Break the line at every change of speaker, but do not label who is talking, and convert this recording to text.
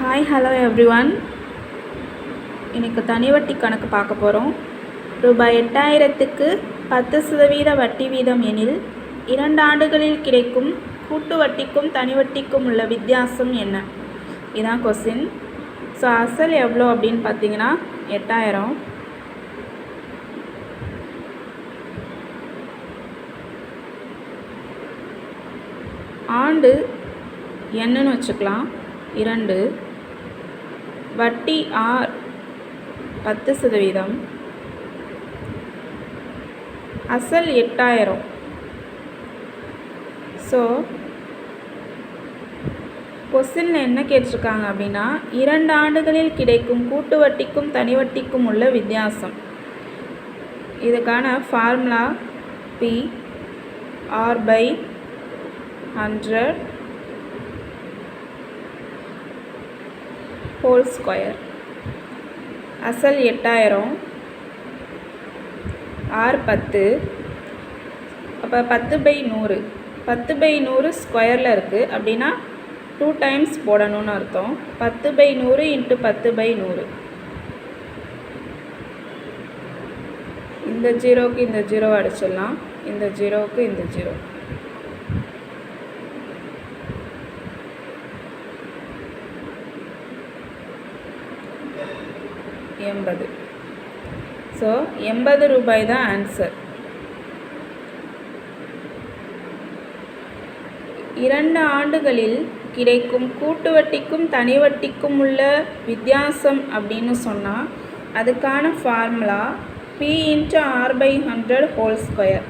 Hi hello everyone. இன்றைக்கி தனி வட்டி கணக்கு பார்க்க போகிறோம். ரூபாய் 8000க்கு 10% வட்டி வீதம் எனில் 2 ஆண்டுகளில் கிடைக்கும் கூட்டு வட்டிக்கும் தனி வட்டிக்கும் உள்ள வித்தியாசம் என்ன? இதுதான் கொஸ்டின். ஸோ அசல் எவ்வளோ அப்படின்னு பார்த்தீங்கன்னா 8000. ஆண்டு என்னன்னு வச்சுக்கலாம் 2. வட்டி ஆர் 10%. அசல் 8000. ஸோ கொஸ்டினில் என்ன கேட்டிருக்காங்க அப்படின்னா 2 ஆண்டுகளில் கிடைக்கும் கூட்டு வட்டிக்கும் தனி வட்டிக்கும் உள்ள வித்தியாசம். இதுக்கான formula P R/100 whole square. அசல் 8000, R 10. அப்போ 10/100. 10/100 ஸ்கொயரில் இருக்குது அப்படின்னா 2 டைம்ஸ் போடணும்னு அர்த்தம். 10/100 × 10/100. இந்த ஜீரோவுக்கு இந்த ஜீரோ அடிச்சிடலாம், இந்த ஜீரோவுக்கு இந்த ஜீரோ. $80. ஸோ 80 ரூபாய் தான் ஆன்சர். 2 ஆண்டுகளில் கிடைக்கும் கூட்டு வட்டிக்கும் தனி வட்டிக்கும் உள்ள வித்தியாசம் அப்படின்னு சொன்னால் அதுக்கான formula P × R/100 whole square.